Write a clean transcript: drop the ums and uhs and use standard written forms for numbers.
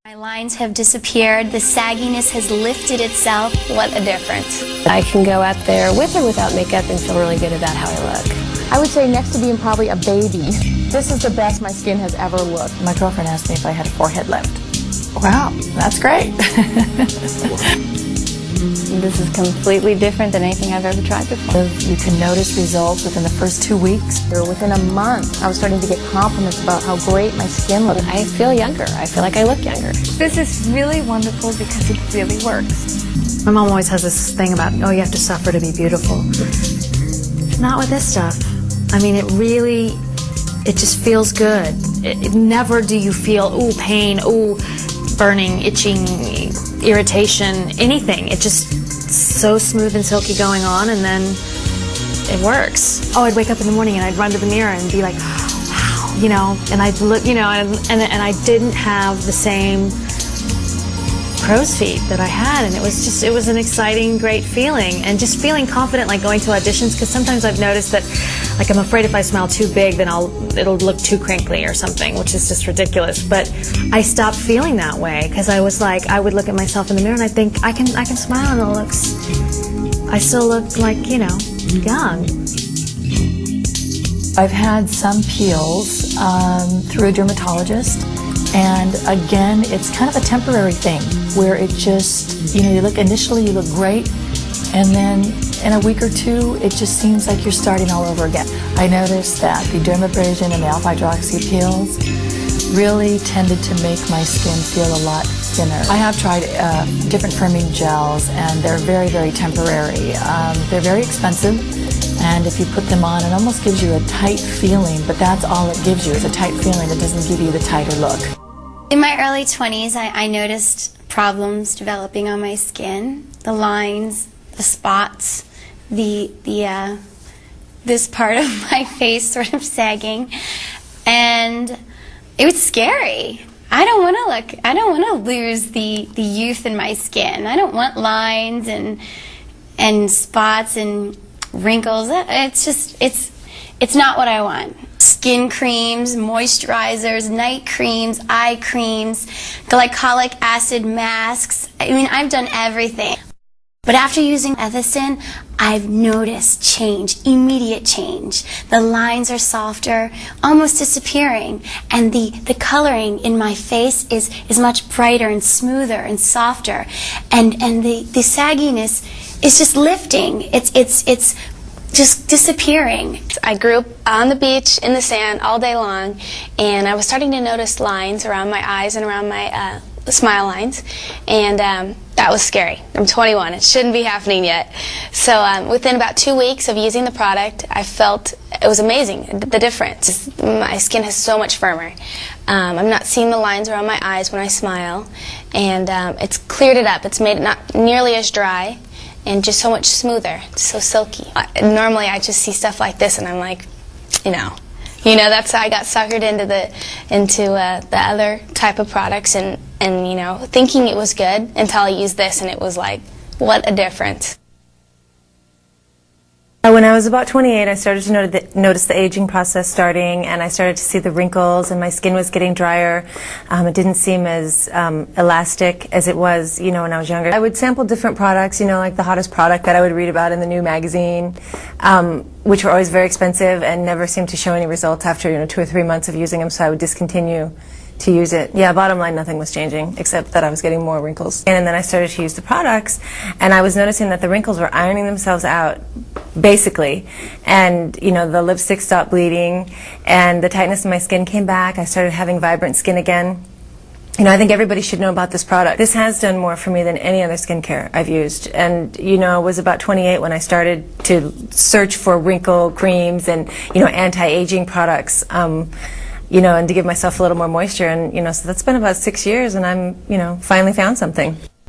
My lines have disappeared, the sagginess has lifted itself. What a difference. I can go out there with or without makeup and feel really good about how I look. I would say next to being probably a baby. This is the best my skin has ever looked. My girlfriend asked me if I had a forehead lift. Wow, that's great. This is completely different than anything I've ever tried before. You can notice results within the first 2 weeks. Or within a month, I was starting to get compliments about how great my skin looked. I feel younger. I feel like I look younger. This is really wonderful because it really works. My mom always has this thing about, oh, you have to suffer to be beautiful. Not with this stuff. I mean, it just feels good. Never do you feel, ooh, pain, ooh, burning, itching, irritation, anything. It's just so smooth and silky going on, and then it works. Oh, I'd wake up in the morning and I'd run to the mirror and be like, wow, you know, and I'd look, you know, and I didn't have the same crow's feet that I had, and it was an exciting, great feeling, and just feeling confident, like going to auditions, because sometimes I've noticed that, like, I'm afraid if I smile too big, then it'll look too crinkly or something, which is just ridiculous. But I stopped feeling that way, because I was like, I would look at myself in the mirror and I think I can smile and I still look like, you know, young. I've had some peels through a dermatologist, and again, it's kind of a temporary thing where it just, you know, initially you look great, and then in a week or two, it just seems like you're starting all over again. I noticed that the dermabrasion and the alpha hydroxy peels really tended to make my skin feel a lot thinner. I have tried different firming gels, and they're very, very temporary. They're very expensive, and if you put them on, it almost gives you a tight feeling, but that's all it gives you, is a tight feeling. It doesn't give you the tighter look. In my early 20s, I noticed problems developing on my skin. The lines, the spots, this part of my face sort of sagging, and it was scary. I don't want to lose the youth in my skin. I don't want lines and spots and wrinkles. It's not what I want. Skin creams, moisturizers, night creams, eye creams, glycolic acid masks. I mean, I've done everything. But after using Ethocyn, I've noticed change, immediate change. The lines are softer, almost disappearing, and the coloring in my face is much brighter and smoother and softer, and the sagginess is just lifting. It's just disappearing. I grew up on the beach in the sand all day long, and I was starting to notice lines around my eyes and around my smile lines, and that was scary. I'm 21. It shouldn't be happening yet. So within about 2 weeks of using the product, I felt it was amazing, the difference. My skin is so much firmer. I'm not seeing the lines around my eyes when I smile, and it's cleared it up. It's made it not nearly as dry, and just so much smoother. It's so silky. Normally I just see stuff like this and I'm like, you know, that's I got suckered into the other type of products, and you know, thinking it was good until I used this, and it was like, what a difference. When I was about 28, I started to notice the aging process starting, and I started to see the wrinkles, and my skin was getting drier. It didn't seem as elastic as it was, you know, when I was younger. I would sample different products, you know, like the hottest product that I would read about in the new magazine, which were always very expensive and never seemed to show any results after, you know, 2 or 3 months of using them, so I would discontinue to use it. Yeah, bottom line, nothing was changing except that I was getting more wrinkles. And then I started to use the products, and I was noticing that the wrinkles were ironing themselves out, basically. And, you know, the lipstick stopped bleeding, and the tightness in my skin came back. I started having vibrant skin again. You know, I think everybody should know about this product. This has done more for me than any other skincare I've used. And, you know, it was about 28 when I started to search for wrinkle creams and, you know, anti-aging products. You know, and to give myself a little more moisture, and, you know, so that's been about 6 years, and I'm, you know, finally found something.